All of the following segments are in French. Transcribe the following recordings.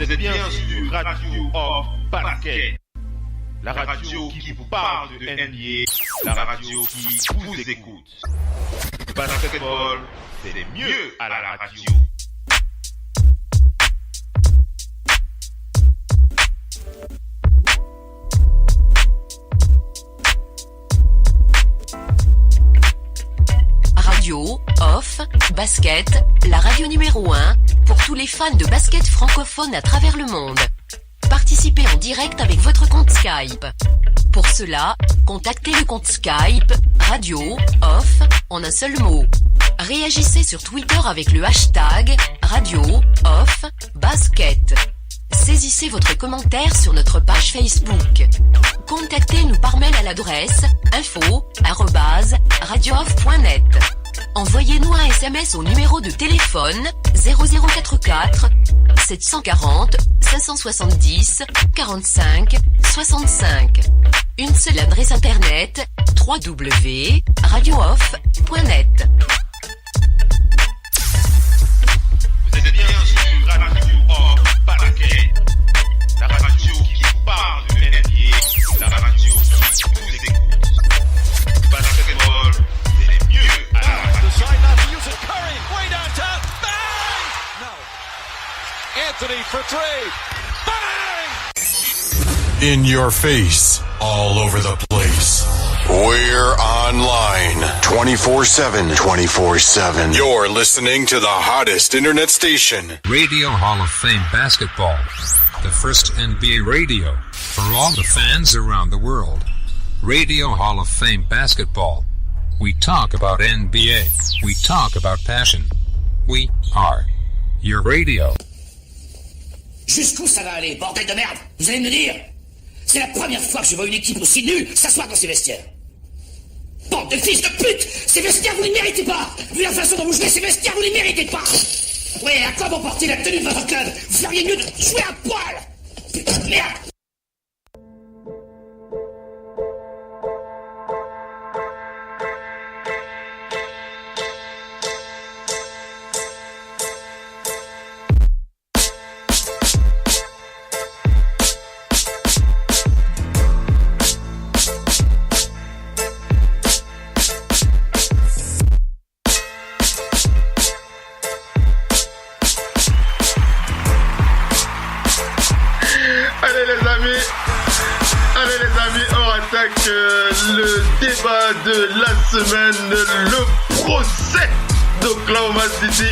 Vous êtes bien sur Radio Off Basket. La radio qui vous parle de NBA, la radio qui vous écoute. Le basketball, c'est mieux à la radio. Radio Off Basket, la radio numéro 1 pour tous les fans de basket francophone à travers le monde. Participez en direct avec votre compte Skype. Pour cela, contactez le compte Skype Radio Off en un seul mot. Réagissez sur Twitter avec le hashtag Radio Off Basket. Saisissez votre commentaire sur notre page Facebook. Contactez-nous par mail à l'adresse info@radiooff.net. Envoyez-nous un SMS au numéro de téléphone 0044 740 570 45 65. Une seule adresse internet www.radiooff.net. Vous êtes bien sur Radio Off Basket. La radio qui vous parle de NBA, la radio qui vous écoute. Basketball, c'est mieux à la radio. Side now to use it. Curry, way downtown. Bang! No. Anthony for three. Bang! In your face, all over the place. We're online 24/7. 24/7. You're listening to the hottest internet station. Radio Hall of Fame Basketball. The first NBA radio for all the fans around the world. Radio Hall of Fame Basketball. We talk about NBA. We talk about passion. We are your radio. Jusqu'où ça va aller, bordel de merde? Vous allez me le dire? C'est la première fois que je vois une équipe aussi nulle s'asseoir dans ses vestiaires. Bande de fils de pute! Ces vestiaires, vous ne les méritez pas! Vu la façon dont vous jouez, ces vestiaires, vous ne les méritez pas! Ouais, à quoi bon porter la tenue de votre club? Vous feriez mieux de jouer à poil! Putain de merde! Le débat de la semaine, le procès d'Oklahoma City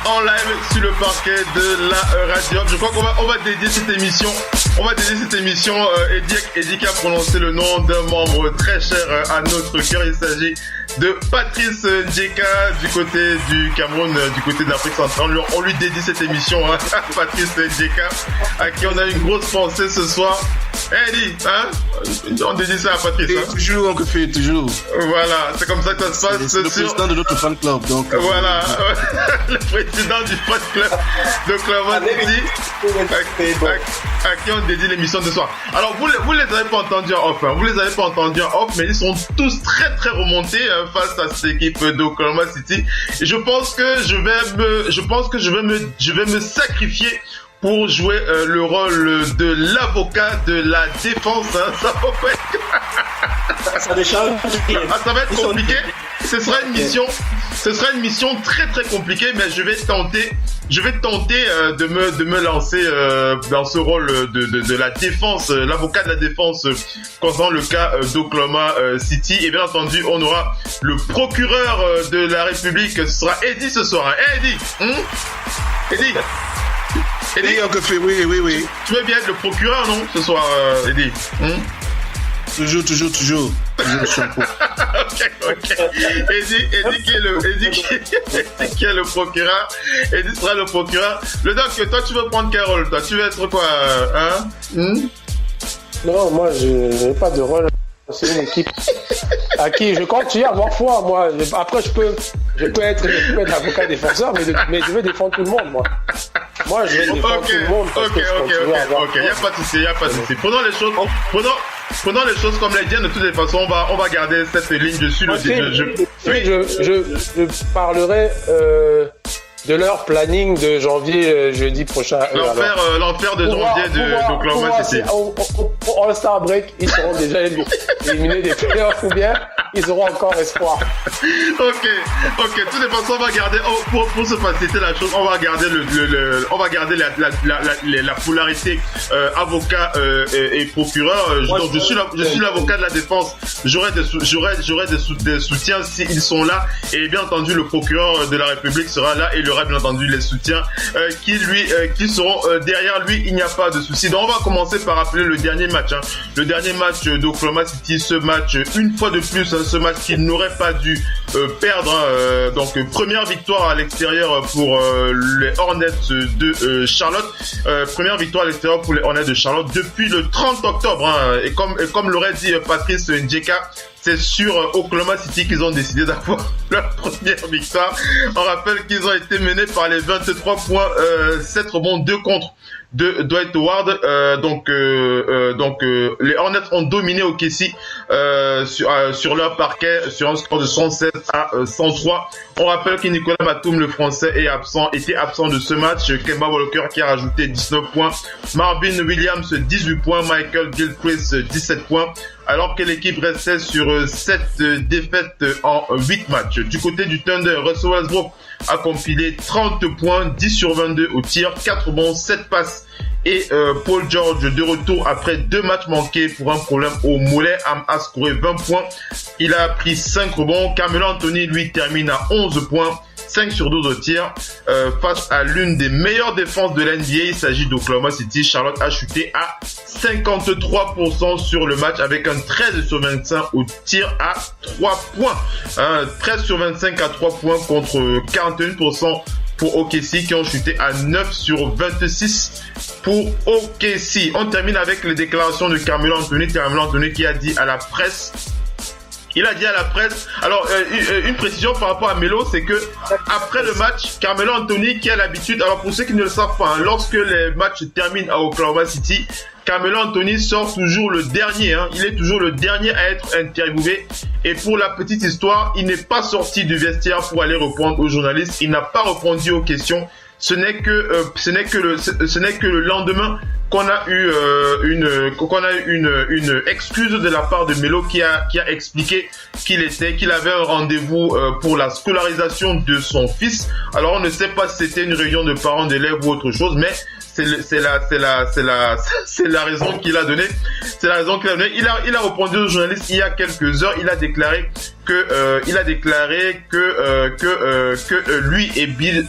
en live sur le parquet de la radio. Je crois qu'on va dédier cette émission. On va dédier cette émission. Eddie qui a prononcé le nom d'un membre très cher à notre cœur. Il s'agit de Patrice Ndjeka du côté du Cameroun, du côté d'Afrique centrale. On lui dédie cette émission à Patrice Ndjeka, à qui on a une grosse pensée ce soir. Eddie, hein? On dédie ça à Patrice. Hein? Toujours, on le fait, toujours. Voilà, c'est comme ça que ça se passe. C'est le président de notre fan club, donc. Voilà, le président du fan club d'Oklahoma City, à qui on dédie l'émission de soir. Alors, vous les avez pas entendus en off, hein? Vous les avez pas entendus en off, mais ils sont tous très très remontés face à cette équipe d'Oklahoma City. Et je pense que je vais me sacrifier pour jouer le rôle de l'avocat de la défense. Hein. Ça va pas être... ça va être compliqué. Ce sera une mission très très compliquée, mais je vais tenter de me lancer dans ce rôle de la défense, l'avocat de la défense concernant le cas d'Oklahoma City. Et bien entendu, on aura le procureur de la République. Ce sera Eddie ce soir. Hein. Hey, Eddie. Eddie, oui. Tu veux bien être le procureur, non, ce soir, Eddie? Toujours. Ok. Eddie qui est le procureur. Eddie sera le procureur. Le doc, toi, tu veux prendre quel rôle, toi? Tu veux être quoi, hein? Non, moi, je n'ai pas de rôle. C'est une équipe à qui je continue à avoir foi, moi. Après, je peux être avocat défenseur, mais je veux défendre tout le monde, moi. Moi, je vais défendre tout le monde. Ok. Il n'y a pas de souci. Prenons les choses comme les viennent. De toutes les façons, on va garder cette ligne dessus. Je parlerai de leur planning de janvier, jeudi prochain. L'enfer de janvier de Oklahoma City. Au All-Star Break, ils seront déjà éliminés des playoffs ou bien ils auront encore espoir. Ok. De toute façon, on va garder, pour se faciliter la chose, on va garder on va garder la polarité avocat et procureur. Donc je suis l'avocat de la défense. J'aurai des soutiens s'ils sont là, et bien entendu le procureur de la République sera là et il y aura bien entendu les soutiens qui seront derrière lui. Il n'y a pas de souci. Donc on va commencer par rappeler le dernier match. Le dernier match d'Oklahoma City, ce match une fois de plus, ce match qu'il n'aurait pas dû perdre. Donc première victoire à l'extérieur pour les Hornets de Charlotte. Première victoire à l'extérieur pour les Hornets de Charlotte depuis le 30 octobre. Et comme l'aurait dit Patrice Njeka, c'est sur Oklahoma City qu'ils ont décidé d'avoir leur première victoire. On rappelle qu'ils ont été menés par les 23 points, 7 rebonds, 2 contre de Dwight Howard. Donc les Hornets ont dominé OKC sur leur parquet sur un score de 107 à 103. On rappelle que Nicolas Batum, le français, était absent de ce match. Kemba Walker qui a rajouté 19 points. Marvin Williams 18 points. Michael Gilchrist 17 points. Alors que l'équipe restait sur 7 défaites en 8 matchs. Du côté du Thunder, Russell Westbrook a compilé 30 points, 10 sur 22 au tir, 4 rebonds, 7 passes. Et Paul George, de retour après 2 matchs manqués pour un problème au mollet, a scoré 20 points. Il a pris 5 rebonds. Carmelo Anthony, lui, termine à 11 points. 5 sur 12 au tir, face à l'une des meilleures défenses de l'NBA. Il s'agit d'Oklahoma City. Charlotte a chuté à 53% sur le match avec un 13 sur 25 au tir à 3 points. 13 sur 25 à 3 points contre 41% pour OKC qui ont chuté à 9 sur 26 pour OKC. On termine avec les déclarations de Carmelo Anthony. Carmelo Anthony qui a dit à la presse. Il a dit à la presse, alors une précision par rapport à Melo, c'est que après le match, Carmelo Anthony qui a l'habitude, alors pour ceux qui ne le savent pas, lorsque les matchs terminent à Oklahoma City, Carmelo Anthony sort toujours le dernier, il est toujours le dernier à être interviewé. Et pour la petite histoire, il n'est pas sorti du vestiaire pour aller répondre aux journalistes, il n'a pas répondu aux questions. Ce n'est que le lendemain qu'on a eu une excuse de la part de Melo qui a expliqué qu'il avait un rendez-vous pour la scolarisation de son fils. Alors on ne sait pas si c'était une réunion de parents d'élèves ou autre chose, mais c'est la raison qu'il a donnée. C'est la raison qu'il a donnée. Il a répondu aux journalistes il y a quelques heures. Il a déclaré que lui et Billy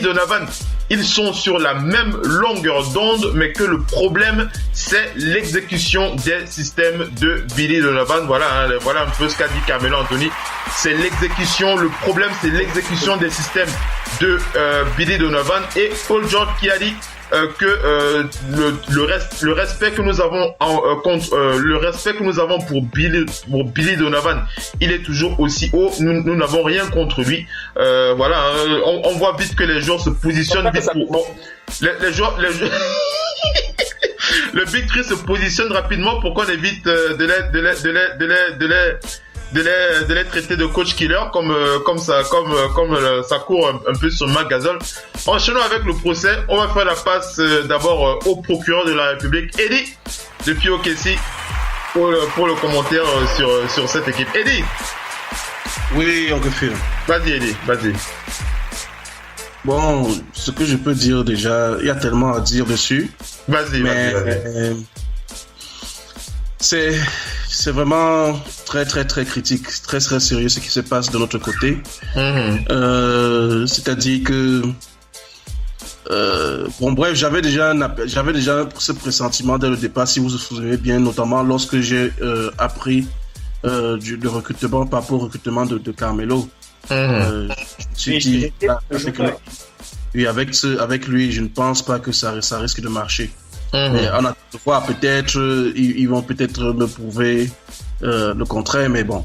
Donovan, ils sont sur la même longueur d'onde, mais que le problème, c'est l'exécution des systèmes de Billy Donovan. Voilà un peu ce qu'a dit Carmelo Anthony. C'est l'exécution, le problème, c'est l'exécution des systèmes de Billy Donovan. Et Paul George qui a dit que le respect que nous avons pour Billy Donovan, il est toujours aussi haut. Nous n'avons rien contre lui. On voit vite que les joueurs se positionnent vite pour les joueurs le Big Three se positionne rapidement pour qu'on évite de les traiter de coach killer comme ça court un peu sur Marc Gasol. Enchaînons avec le procès. On va faire la passe d'abord au procureur de la République, Eddie, depuis OKC, pour le commentaire sur cette équipe. Eddie. Oui, on confirme. Vas-y Eddie, vas-y. Bon, ce que je peux dire déjà, il y a tellement à dire dessus. Vas-y. C'est vraiment très très très critique, très très sérieux ce qui se passe de notre côté. C'est-à-dire que j'avais déjà ce pressentiment dès le départ, si vous vous souvenez bien, notamment lorsque j'ai appris du recrutement par rapport au recrutement de Carmelo. Je me suis dit, avec lui, je ne pense pas que ça risque de marcher. Mais on a de voir, peut-être ils vont peut-être me prouver le contraire, mais bon,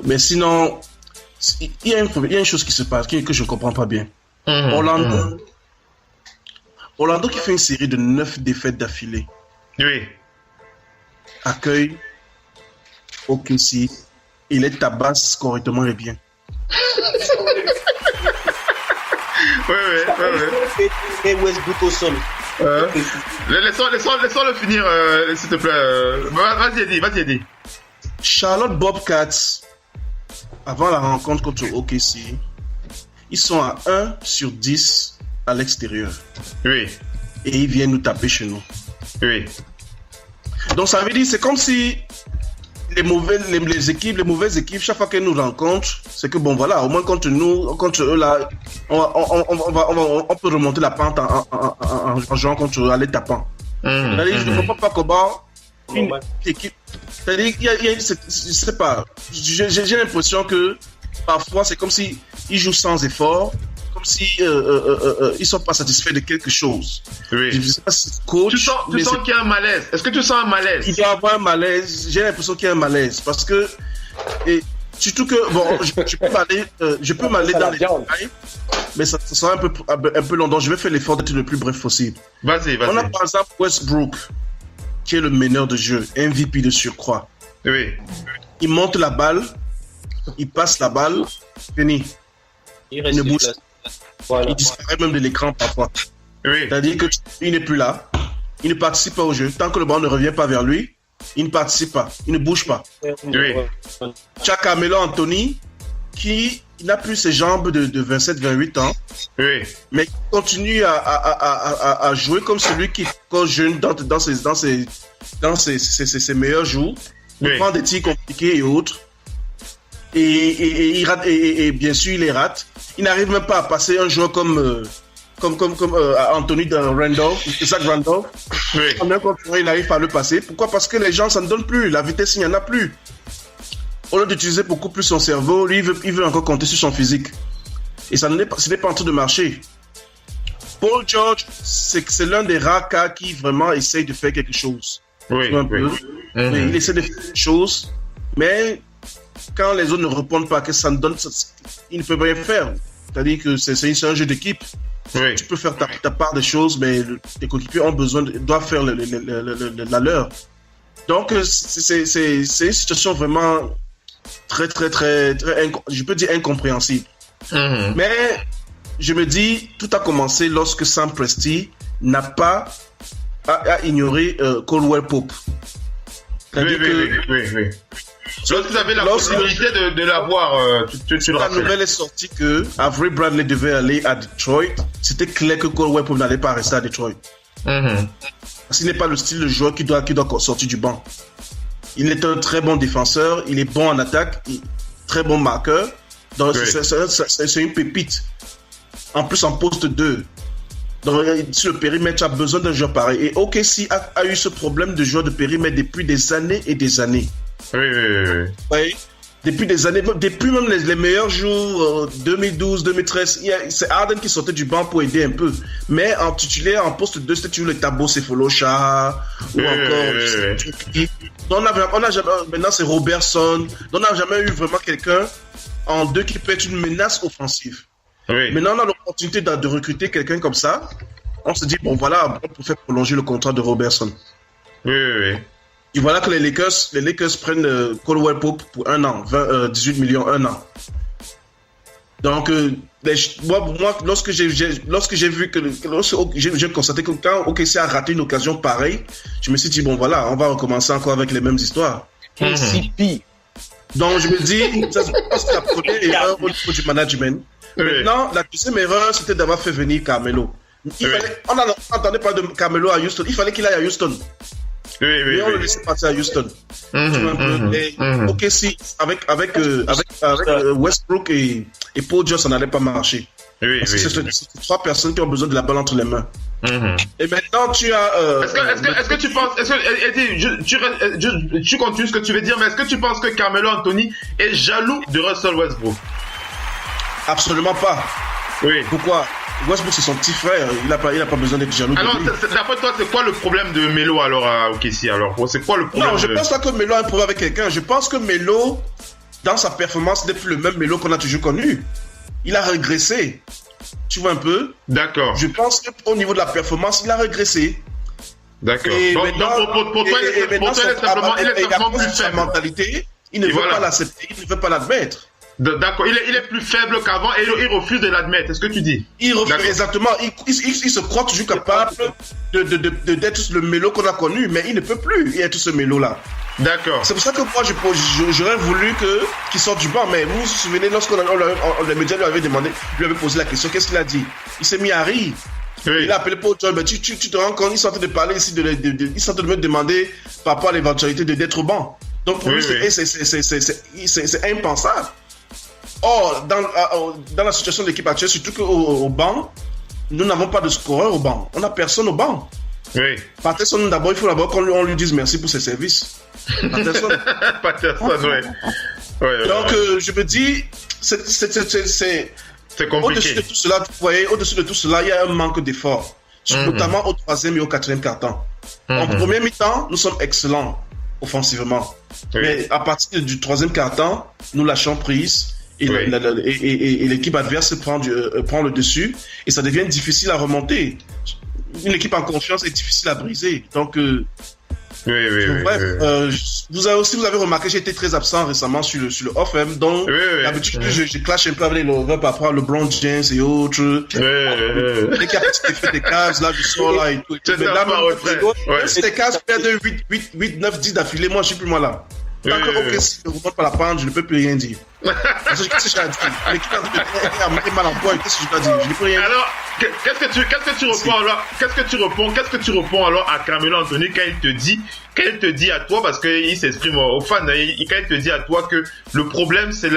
mais sinon il y a une chose qui se passe que je ne comprends pas bien. Orlando qui fait une série de 9 défaites d'affilée, accueille OKC, il les tabasse correctement et bien. Et Westbrook au sol. Laissons-le finir, s'il te plaît. Vas-y, Eddie. Charlotte Bobcats, avant la rencontre contre OKC, ils sont à 1/10 à l'extérieur. Oui. Et ils viennent nous taper chez nous. Oui. Donc ça veut dire, c'est comme si les mauvaises équipes, chaque fois qu'elles nous rencontrent, c'est que bon voilà, au moins contre eux là, on peut remonter la pente en jouant contre eux, en les tapant. C'est-à-dire, je ne comprends pas comment une équipe. C'est-à-dire, je sais pas, j'ai l'impression que parfois c'est comme si ils jouent sans effort, comme si ils sont pas satisfaits de quelque chose. Oui. Je sais pas si c'est coach. Tu sens qu'il y a un malaise. Est-ce que tu sens un malaise? Il doit y avoir un malaise. J'ai l'impression qu'il y a un malaise parce que surtout que bon, je peux m'aller dans les détails, mais ça sera un peu long. Donc je vais faire l'effort d'être le plus bref possible. Vas-y. On a par exemple Westbrook, qui est le meneur de jeu, MVP de surcroît. Oui. Il monte la balle, il passe la balle, fini. Il ne bouge pas. Voilà. Il disparaît même de l'écran parfois. Oui. C'est-à-dire qu'il n'est plus là, il ne participe pas au jeu. Tant que le ballon ne revient pas vers lui, il ne participe pas, il ne bouge pas. Oui. Tu as Carmelo Anthony qui n'a plus ses jambes de 27-28 ans, oui, mais qui continue à jouer comme celui qui, quand jeune, dans ses meilleurs jours, il prend des tirs compliqués et autres. Et il rate, et bien sûr, il les rate. Il n'arrive même pas à passer un joueur comme Anthony Randolph, Zach Randolph. Oui. Même quand il n'arrive pas à le passer. Pourquoi? Parce que les gens, ça ne donne plus. La vitesse, il n'y en a plus. Au lieu d'utiliser beaucoup plus son cerveau, lui, il veut encore compter sur son physique. Et ce n'est pas en train de marcher. Paul George, c'est l'un des rares cas qui vraiment essaye de faire quelque chose. Oui. Mais il essaie de faire quelque chose, mais quand les autres ne répondent pas, que ça ne donne, il ne peut rien faire. C'est-à-dire que c'est un jeu d'équipe. Oui. Tu peux faire ta part des choses, mais tes coéquipiers doivent faire la leur. Donc, c'est une situation vraiment très, je peux dire incompréhensible. Mais je me dis, tout a commencé lorsque Sam Presti n'a pas à ignorer Caldwell Pope. Oui. Lorsque vous avez la possibilité de l'avoir, tu le rappelles. La nouvelle est sortie que Avery Bradley devait aller à Detroit. C'était clair que Caldwell Pope n'allait pas rester à Detroit. Parce qu'il n'est pas le style de joueur qui doit sortir du banc. Il est un très bon défenseur, il est bon en attaque, très bon marqueur. Donc c'est une pépite. En plus en poste 2. Donc sur le périmètre, tu as besoin d'un joueur pareil. Et OKC a eu ce problème de joueur de périmètre depuis des années et des années. Oui. Depuis des années, depuis même les meilleurs jours 2012, 2013, c'est Harden qui sortait du banc pour aider un peu. Mais en titulaire, en poste 2, c'était toujours le Thabo Sefolosha ou encore. Maintenant, c'est Robertson. On n'a jamais eu vraiment quelqu'un en deux qui peut être une menace offensive. Oui. Maintenant, on a l'opportunité de recruter quelqu'un comme ça. On se dit, bon, voilà, on peut faire prolonger le contrat de Robertson. Oui. Et voilà que les Lakers prennent Caldwell Pope pour 1 an, 18 millions, 1 an. Donc, moi, lorsque j'ai vu j'ai constaté que quand OKC a raté une occasion pareille, je me suis dit, bon voilà, on va recommencer encore avec les mêmes histoires. KCP. Donc, je me dis, ça c'est la première erreur au niveau du management. Maintenant, la deuxième erreur, c'était d'avoir fait venir Carmelo. On n'entendait pas de Carmelo à Houston, il fallait qu'il aille à Houston. Mais on le laissait partir à Houston. Ok, si avec Westbrook et Paul George, ça n'allait pas marcher. C'est trois personnes qui ont besoin de la balle entre les mains. Et maintenant, tu as. Est-ce que tu penses. Tu continues ce que tu veux dire, mais est-ce que tu penses que Carmelo Anthony est jaloux de Russell Westbrook? Absolument pas. Oui. Pourquoi? Westbrook, c'est son petit frère, il n'a pas besoin d'être jaloux. Alors, d'après toi, c'est quoi le problème de Melo alors à OKC? Alors, c'est quoi le problème? Non, je pense pas que Melo a un problème avec quelqu'un. Je pense que Melo, dans sa performance, n'est plus le même Melo qu'on a toujours connu. Il a régressé. Tu vois un peu? D'accord. Je pense qu'au niveau de la performance, il a régressé. D'accord. Donc, pour toi, il est simplement plus faible. Sa mentalité, il ne veut pas l'accepter, il ne veut pas l'admettre. D'accord, il est plus faible qu'avant et il refuse de l'admettre, c'est ce que tu dis. Il refuse, exactement, il se croit toujours capable d'être le mélo qu'on a connu, mais il ne peut plus être ce mélo-là. D'accord. C'est pour ça que moi, j'aurais voulu qu'il sorte du banc, mais vous vous souvenez, lorsque les médias lui avaient demandé, lui avaient posé la question, qu'est-ce qu'il a dit? Il s'est mis à rire. Oui. Il a appelé Paul George, mais tu te rends compte, il s'est en train de parler ici, il s'est en train de me demander par rapport à l'éventualité d'être au banc. Donc pour lui, c'est impensable. Or, dans la situation de l'équipe actuelle, surtout qu'au banc, nous n'avons pas de scoreur au banc. On n'a personne au banc. Oui. Patterson, d'abord, il faut d'abord qu'on lui dise merci pour ses services. Patterson, oui. Donc, je me dis, c'est compliqué. Au-dessus de tout cela, vous voyez, au-dessus de tout cela, il y a un manque d'effort. Notamment au 3e et au 4e quart-temps. En premier mi-temps, nous sommes excellents offensivement. Oui. Mais à partir du 3e quart-temps, nous lâchons prise. Et l'équipe adverse prend le dessus et ça devient difficile à remonter. Une équipe en confiance est difficile à briser. Donc, vous avez remarqué, j'ai été très absent récemment sur le off-M. Donc, d'habitude, je clash un peu avec les lovers par rapport à LeBron James et autres. Dès qu'il y a petit effet des Cavs, là, je sors là et tout. Mais là, si les Cavs perdent 8, 9, 10 d'affilée, moi, je suis plus moi là. Tant que OKC ne remonte pas la pente, je ne peux plus rien dire. Parce que qu'est-ce que j'ai à dire? L'équipe est mal en point, qu'est-ce que je dois dire? Je ne peux rien dire. Alors, qu'est-ce que tu réponds alors à Carmelo Anthony quand il te dit à toi, parce qu'il s'exprime aux fans, quand il te dit à toi que le problème c'est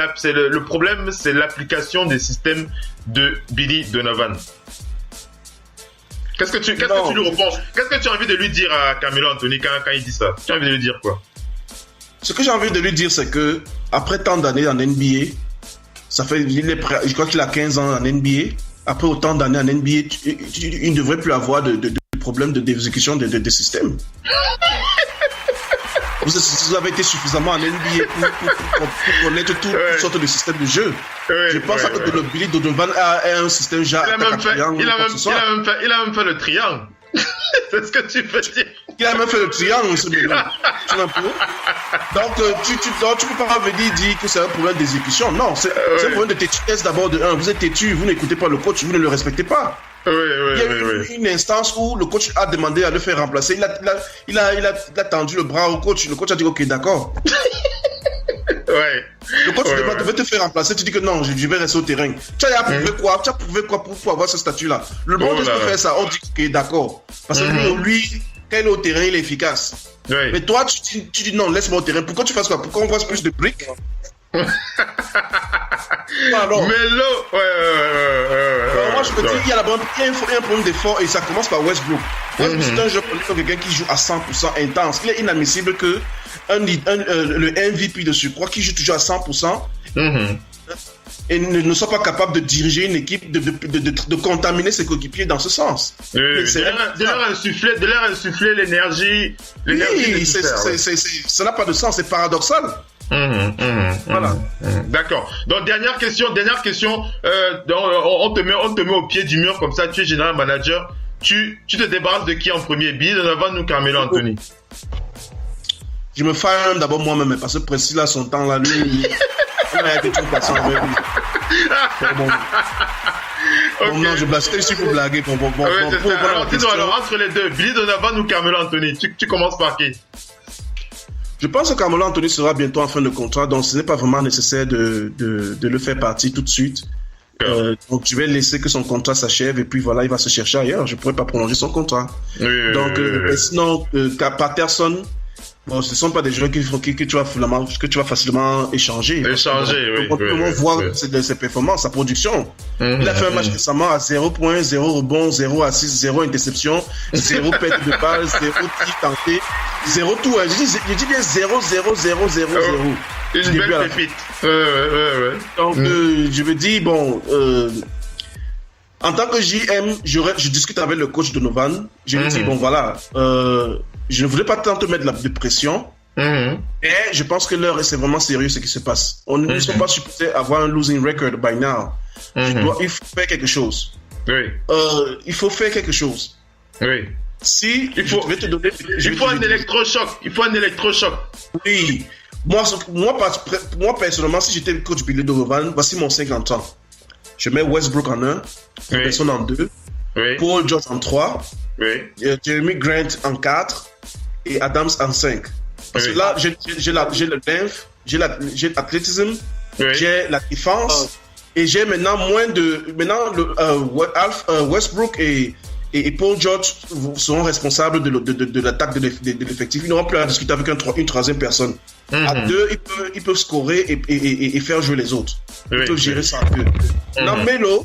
l'application des systèmes de Billy Donovan. Qu'est-ce que tu lui réponds? Qu'est-ce que tu as envie de lui dire à Carmelo Anthony quand il dit ça? Tu as envie de lui dire quoi? Ce que j'ai envie de lui dire, c'est que après tant d'années en NBA, je crois qu'il a 15 ans en NBA. Après autant d'années en NBA, il ne devrait plus avoir de problème d'exécution de système. Vous avez été suffisamment en NBA pour connaître toutes sortes de systèmes de jeu. Je pense que le Billy Donovan a un système genre. Il a même fait le triangle. C'est ce que tu veux dire. Il a même fait le triangle, ce mélange. Donc, tu peux pas venir dire que c'est un problème d'exécution. Non, c'est un problème de têtudesse d'abord de 1. Vous êtes têtu, vous n'écoutez pas le coach, vous ne le respectez pas. Il y a eu une instance où le coach a demandé à le faire remplacer. Il a tendu le bras au coach. Le coach a dit ok, d'accord. Le coach devait te faire remplacer. Tu dis que non, je vais rester au terrain. Tu as prouvé quoi pour avoir ce statut-là? Le monde peut faire ça. On dit ok, d'accord. Parce que lui, quand il est au terrain, il est efficace. Mais toi, tu dis non, laisse-moi au terrain. Pourquoi tu fasses quoi? Pourquoi on voit plus de briques? Alors, moi je me dis, il y a un problème d'effort et ça commence par Westbrook. Westbrook c'est un joueur quelqu'un qui joue à 100% intense. Il est inadmissible que le MVP de surcroît qui joue toujours à 100% et ne soit pas capable de diriger une équipe, de contaminer ses coéquipiers dans ce sens. De leur insuffler l'énergie. Oui, ça n'a pas de sens, c'est paradoxal. Voilà. D'accord. Donc dernière question. On te met au pied du mur comme ça. Tu es général manager. Tu te débarrasses de qui en premier? Billy Donovan ou Carmelo Anthony? Je me fais d'abord moi-même parce que Précis là son temps là lui. Il a été trop patient avec lui. Bon, non, je blague. C'était pour blaguer. Alors entre les deux, Billy Donovan ou Carmelo Anthony, tu commences par qui? Je pense que Carmelo Anthony sera bientôt en fin de contrat, donc ce n'est pas vraiment nécessaire de le faire partir tout de suite. Donc je vais laisser que son contrat s'achève et puis voilà, il va se chercher ailleurs. Je ne pourrais pas prolonger son contrat. Sinon, Patterson, bon, ce ne sont pas des joueurs que tu vas facilement échanger. On voit ses performances, sa production. Il a fait un match récemment à 0 points, 0 rebond, 0 assist, 0 interception, 0 perte de balle, 0 tir tenté, 0 tout. Je dis bien 0, 0, 0, 0, 0. Une belle pépite. Donc, je me dis, bon, en tant que JM, je discute avec le coach Donovan. Je lui dis, bon, voilà, je ne voulais pas tant te mettre de pression, mais je pense que l'heure, c'est vraiment sérieux ce qui se passe. On ne sont pas supposés avoir un losing record by now. Il faut faire quelque chose. Il faut faire quelque chose. Il faut un électrochoc. Oui. Moi, personnellement, si j'étais coach Billy Donovan, voici mon 50 ans. Je mets Westbrook en 1, Anderson en 2, Paul George en 3, Jeremy Grant en 4 et Adams en 5. Parce que là, j'ai le length, j'ai l'athlétisme, j'ai la défense et j'ai maintenant Westbrook et Paul George seront responsables de l'attaque de l'effectif. Ils n'auront plus à discuter avec une troisième personne. À 2, ils peuvent scorer et faire jouer les autres. Ils peuvent gérer ça un peu. Maintenant, Melo,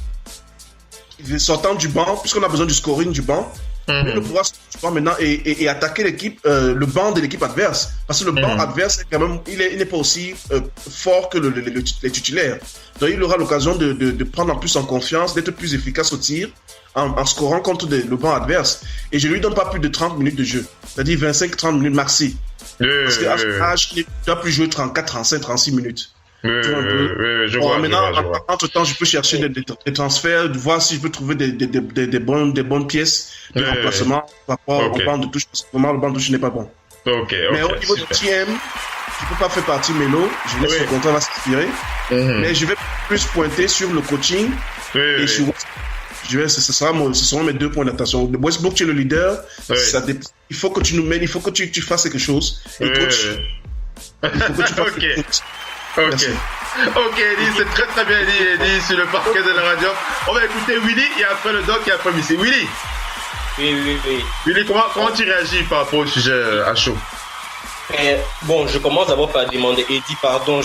sortant du banc, puisqu'on a besoin du scoring du banc, Melo pourra sortir du banc maintenant et attaquer l'équipe, le banc de l'équipe adverse. Parce que le banc adverse, quand même, il n'est pas aussi fort que les titulaires. Donc, il aura l'occasion de prendre en plus en confiance, d'être plus efficace au tir, en scorant contre le banc adverse. Et je ne lui donne pas plus de 30 minutes de jeu. C'est-à-dire 25-30 minutes maxi. Parce qu'à son âge, il doit plus jouer 34, 35, 36 minutes. Je vois. Entre-temps, je peux chercher des transferts, voir si je peux trouver des bonnes pièces de remplacement par rapport au banc de touche. Parce que vraiment, le banc de touche n'est pas bon. Mais au niveau du TM, je ne peux pas faire partie Melo. Je laisse le contrat va s'inspirer. Mais je vais plus pointer sur le coaching et sur ce seront mes 2 points d'attention. Westbrook, tu es le leader. Il faut que tu nous mènes, il faut que tu fasses quelque chose. Et coach, il faut que tu fasses quelque chose. Ok, Eddie, c'est très bien dit, Eddie, sur le parquet de la radio. On va écouter Willy et après le doc et après Missy. Willy. Oui. Willy, comment tu réagis par rapport au sujet à chaud? Bon, je commence d'abord par demander, Eddie, pardon,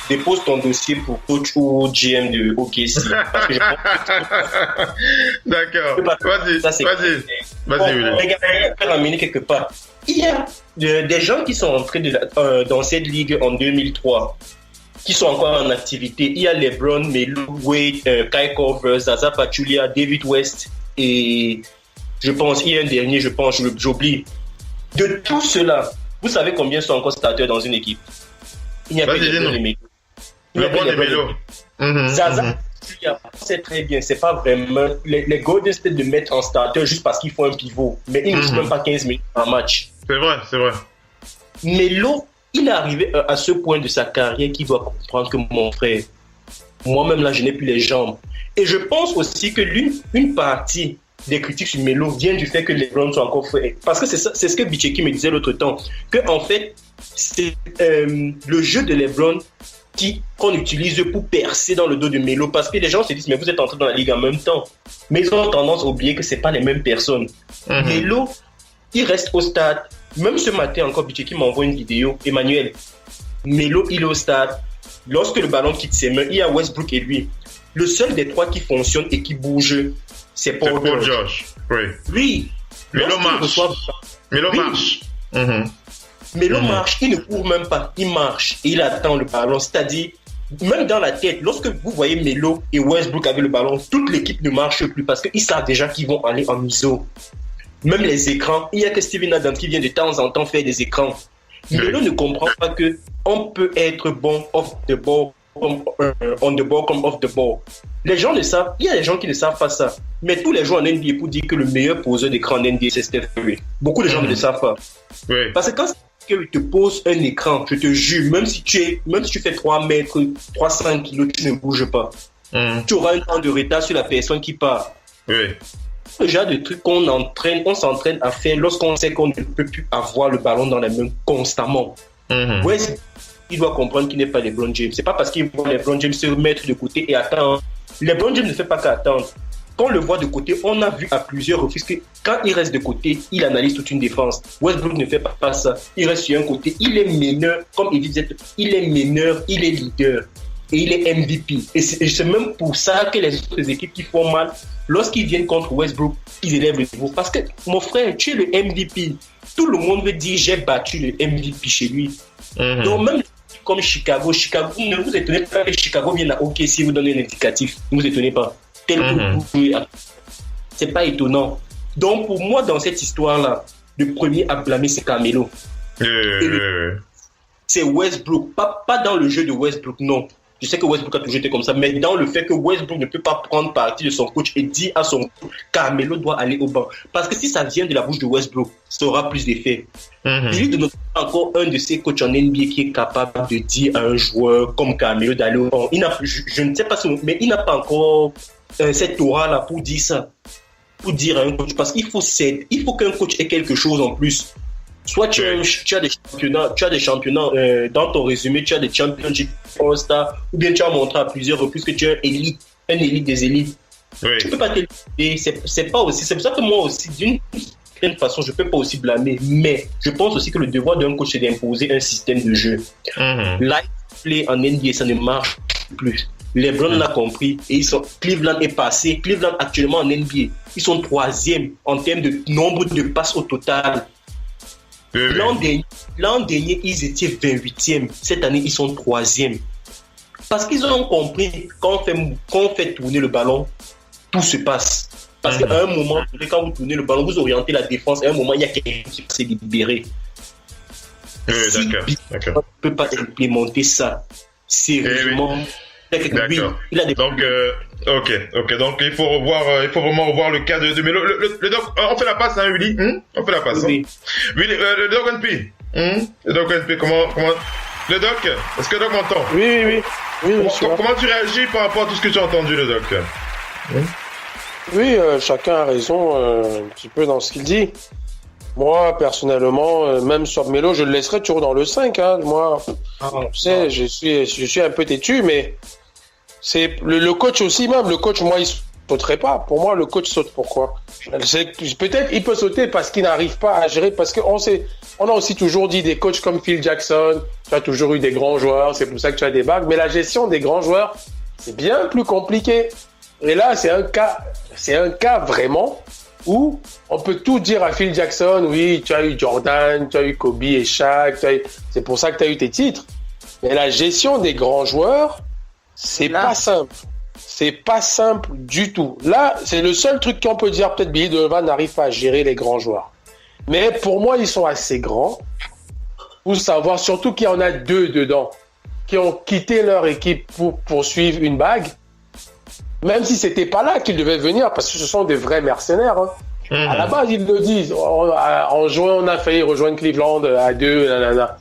dépose ton dossier pour coach ou GM de OKC. D'accord. Vas-y, Willy. Regarde, pour ramener quelque part. Il y a des gens qui sont entrés dans cette ligue en 2003, qui sont encore en activité. Il y a LeBron, Melo, Wade, Kai Korver, Zaza Pachulia, David West et je pense, il y a un dernier, j'oublie. De tout cela, vous savez combien sont encore starters dans une équipe? Il n'y a pas de Melo. LeBron et Melo. Zaza Pachulia, c'est très bien. C'est pas vraiment les Golden State de mettre en starter juste parce qu'ils font un pivot. Mais ils ne jouent même pas 15 minutes par match. C'est vrai. Melo, il est arrivé à ce point de sa carrière qu'il doit comprendre que mon frère, moi-même là, je n'ai plus les jambes. Et je pense aussi que une partie des critiques sur Melo vient du fait que les LeBron sont encore faits. Parce que c'est ce que Bicheki me disait l'autre temps, que en fait, c'est le jeu de LeBron qu'on utilise pour percer dans le dos de Melo. Parce que les gens se disent, mais vous êtes entrés dans la ligue en même temps. Mais ils ont tendance à oublier que ce n'est pas les mêmes personnes. Melo, il reste au stade. Même ce matin encore, Bicheki m'envoie une vidéo. Emmanuel, Melo, il est au stade. Lorsque le ballon quitte ses mains, il y a Westbrook et lui. Le seul des 3 qui fonctionne et qui bouge, c'est Paul George. Oui. Melo marche. Melo marche, il ne court même pas. Il marche et il attend le ballon. C'est-à-dire, même dans la tête, lorsque vous voyez Melo et Westbrook avec le ballon, toute l'équipe ne marche plus parce qu'ils savent déjà qu'ils vont aller en ISO. Même les écrans, il n'y a que Steven Adams qui vient de temps en temps faire des écrans. Melo ne comprend pas qu'on peut être bon off the ball, on the ball comme off the ball. Les gens le savent, il y a des gens qui ne savent pas ça. Mais tous les joueurs en NBA pour dire que le meilleur poseur d'écran en NBA, c'est Steph Curry. Beaucoup de gens ne le savent pas. Parce que quand Steph Curry te pose un écran, je te jure, même si tu fais 3 mètres, 300 kilos, tu ne bouges pas. Tu auras un temps de retard sur la personne qui part. Le genre de trucs on s'entraîne à faire lorsqu'on sait qu'on ne peut plus avoir le ballon dans les mains constamment. West, il doit comprendre qu'il n'est pas LeBron James. C'est pas parce qu'il voit LeBron James se mettre de côté et attendre. LeBron James ne fait pas qu'attendre. Quand on le voit de côté, on a vu à plusieurs reprises que quand il reste de côté, il analyse toute une défense. Westbrook ne fait pas ça. Il reste sur un côté. Il est meneur, comme il disait, il est meneur, il est leader. Et il est MVP. Et c'est même pour ça que les autres équipes qui font mal, lorsqu'ils viennent contre Westbrook, ils élèvent le niveau. Parce que, mon frère, tu es le MVP. Tout le monde veut dire, j'ai battu le MVP chez lui. Donc, même comme Chicago, ne vous étonnez pas que Chicago vienne à OK si vous donnez un indicatif. Ne vous étonnez pas. C'est pas étonnant. Donc, pour moi, dans cette histoire-là, le premier à blâmer, c'est Carmelo. C'est Westbrook. Pas dans le jeu de Westbrook, non. Je sais que Westbrook a toujours été comme ça, mais dans le fait que Westbrook ne peut pas prendre parti de son coach et dire à son coach Carmelo doit aller au banc. Parce que si ça vient de la bouche de Westbrook, ça aura plus d'effet. Je lui donne encore un de ces coachs en NBA qui est capable de dire à un joueur comme Carmelo d'aller au banc. Je ne sais pas si, mais il n'a pas encore cette aura-là pour dire ça. Pour dire à un coach, parce qu'il faut qu'un coach ait quelque chose en plus. Soit tu as des championnats dans ton résumé, tu as des championships All-Star, ou bien tu as montré à plusieurs reprises que tu es un élite des élites. Oui. Tu peux pas t'éliminer, c'est pas aussi. C'est pour ça que moi aussi, d'une certaine façon, je peux pas aussi blâmer. Mais je pense aussi que le devoir d'un coach c'est d'imposer un système de jeu. Live play en NBA, ça ne marche plus. LeBron l'a compris et Cleveland est passé. Cleveland actuellement en NBA, ils sont 3e en termes de nombre de passes au total. L'an dernier, ils étaient 28e. Cette année, ils sont 3e. Parce qu'ils ont compris quand on fait tourner le ballon, tout se passe. Parce qu'à un moment, quand vous tournez le ballon, vous orientez la défense. À un moment, il y a quelqu'un qui va se libérer. D'accord. On ne peut pas implémenter ça sérieusement. D'accord. Donc, ok. Donc, il faut vraiment revoir le cas de Melo. Le doc, on fait la passe, hein, Willy? On fait la passe. Oui. Willy, le doc NP. Le doc NP, comment? Le doc, est-ce que le doc m'entend? Oui. Comment tu réagis par rapport à tout ce que tu as entendu, le doc? Oui, chacun a raison un petit peu dans ce qu'il dit. Moi, personnellement, même sur Melo, je le laisserais toujours dans le 5. Hein. Moi, tu sais, je suis un peu têtu, mais c'est le coach aussi, même le coach, moi, il sauterait pas. Pour moi, le coach saute. Pourquoi? Peut-être il peut sauter parce qu'il n'arrive pas à gérer, parce qu'on a aussi toujours dit des coachs comme Phil Jackson, tu as toujours eu des grands joueurs, c'est pour ça que tu as des bagues, mais la gestion des grands joueurs, c'est bien plus compliqué. Et là, c'est un cas vraiment où on peut tout dire à Phil Jackson, oui, tu as eu Jordan, tu as eu Kobe et Shaq, c'est pour ça que tu as eu tes titres. Mais la gestion des grands joueurs, c'est pas simple. C'est pas simple du tout. Là, c'est le seul truc qu'on peut dire, peut-être Billy Donovan n'arrive pas à gérer les grands joueurs. Mais pour moi, ils sont assez grands pour savoir, surtout qu'il y en a 2 dedans, qui ont quitté leur équipe pour poursuivre une bague. Même si c'était pas là qu'ils devaient venir, parce que ce sont des vrais mercenaires. Hein. À la base, ils le disent. En juin, on a failli rejoindre Cleveland à 2, nanana.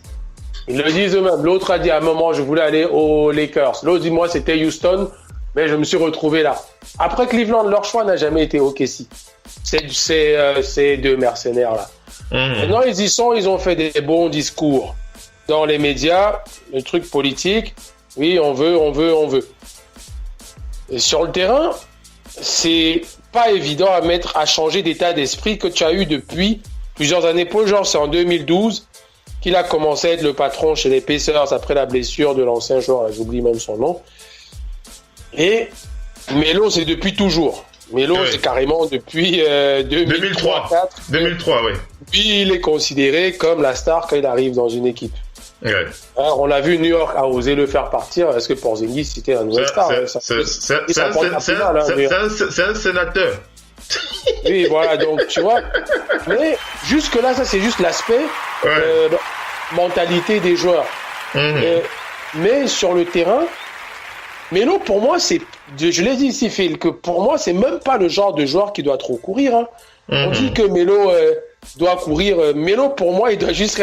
Ils le disent eux-mêmes. L'autre a dit à un moment, je voulais aller aux Lakers. L'autre dit, moi, c'était Houston, mais je me suis retrouvé là. Après Cleveland, leur choix n'a jamais été OKC. Ces 2 mercenaires-là. Maintenant, ils y sont, ils ont fait des bons discours. Dans les médias, le truc politique, oui, on veut. Et sur le terrain, c'est pas évident à changer d'état d'esprit que tu as eu depuis plusieurs années. Paul George, c'est en 2012 qu'il a commencé à être le patron chez les Pacers après la blessure de l'ancien joueur, j'oublie même son nom. Et Melo, c'est depuis toujours. Melo, c'est carrément depuis 2003. 2003, oui. Puis il est considéré comme la star quand il arrive dans une équipe. Ouais. Alors, on l'a vu, New York a osé le faire partir. Est-ce que Porzingis c'était un nouvel star? C'est un sénateur. Oui, voilà, donc tu vois. Mais jusque-là, ça c'est juste l'aspect mentalité des joueurs. Mais sur le terrain, Melo, pour moi, je l'ai dit ici, Phil, que pour moi, c'est même pas le genre de joueur qui doit trop courir. Hein. On dit que Melo doit courir. Melo, pour moi, il doit juste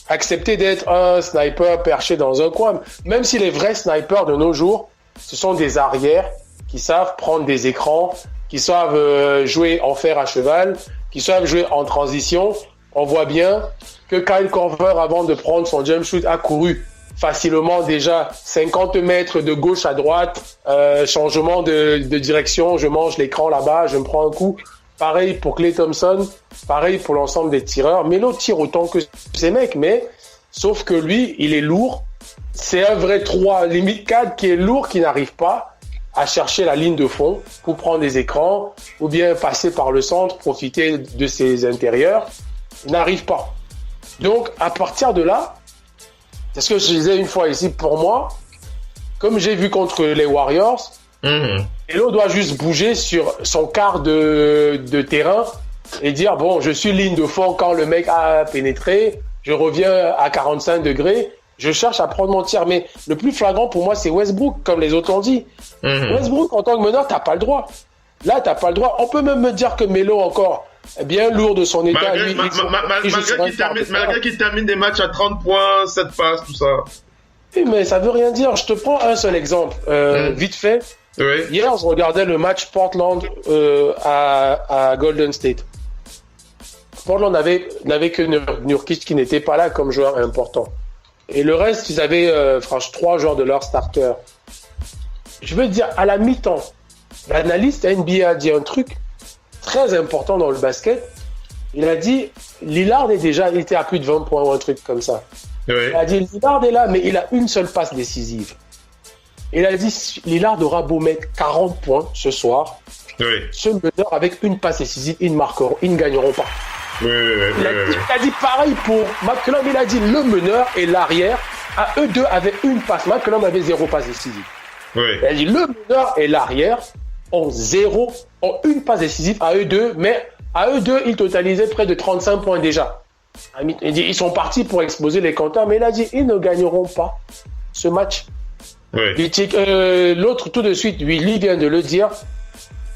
accepter d'être un sniper perché dans un coin. Même si les vrais snipers de nos jours, ce sont des arrières qui savent prendre des écrans, qui savent jouer en fer à cheval, qui savent jouer en transition. On voit bien que Kyle Korver, avant de prendre son jump shoot, a couru facilement déjà 50 mètres de gauche à droite, changement de direction, je mange l'écran là-bas, je me prends un coup. Pareil pour Klay Thompson, pareil pour l'ensemble des tireurs. Melo tire autant que ces mecs, mais sauf que lui, il est lourd. C'est un vrai 3, limite 4 qui est lourd, qui n'arrive pas à chercher la ligne de fond pour prendre des écrans ou bien passer par le centre, profiter de ses intérieurs. Il n'arrive pas. Donc, à partir de là, c'est ce que je disais une fois ici, pour moi, comme j'ai vu contre les Warriors, Melo doit juste bouger sur son quart de terrain et dire, bon, je suis ligne de fond quand le mec a pénétré, je reviens à 45 degrés Je cherche à prendre mon tir, mais le plus flagrant pour moi, c'est Westbrook, comme les autres l'ont dit. Westbrook, en tant que meneur, t'as pas le droit. Là, t'as pas le droit. On peut même me dire que Melo, encore, bien lourd de son état. Malgré qu'il termine des matchs à 30 points, 7 passes, tout ça. Oui, mais ça veut rien dire. Je te prends un seul exemple, vite fait. Oui. Hier, je regardais le match Portland à Golden State. Portland n'avait que Nurkic qui n'était pas là comme joueur important. Et le reste, ils avaient franchement 3 joueurs de leur starter. Je veux dire, à la mi-temps, l'analyste NBA a dit un truc très important dans le basket. Il a dit, Lillard il était à plus de 20 points ou un truc comme ça. Oui. Il a dit, Lillard est là, mais il a une seule passe décisive. Il a dit, Lillard aura beau mettre 40 points ce soir. Oui. Ce meneur, avec une passe décisive, ils ne gagneront pas. Oui. Il a dit pareil pour McCollum. Il a dit, le meneur et l'arrière, à eux deux, avaient une passe. McCollum avait 0 passe décisive. Oui. Il a dit, le meneur et l'arrière ont une passe décisive à eux deux, mais à eux deux, ils totalisaient près de 35 points déjà. Il dit, ils sont partis pour exploser les compteurs, mais il a dit, ils ne gagneront pas ce match. Oui. L'autre, tout de suite, lui vient de le dire,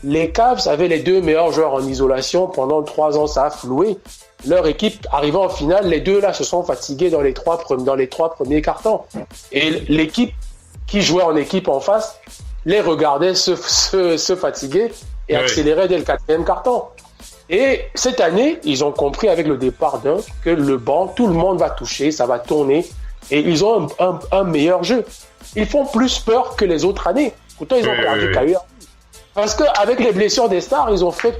les Cavs avaient les 2 meilleurs joueurs en isolation pendant 3 ans, ça a floué. Leur équipe, arrivant en finale, les deux là se sont fatigués dans les 3 premiers cartons. Et l'équipe qui jouait en équipe en face les regardait se fatiguer et accélérer dès le 4e carton. Et cette année, ils ont compris avec le départ d'un que le banc, tout le monde va toucher, ça va tourner et ils ont un meilleur jeu. Ils font plus peur que les autres années. Pourtant, ils ont perdu Kyrie. Parce qu'avec les blessures des stars, ils ont fait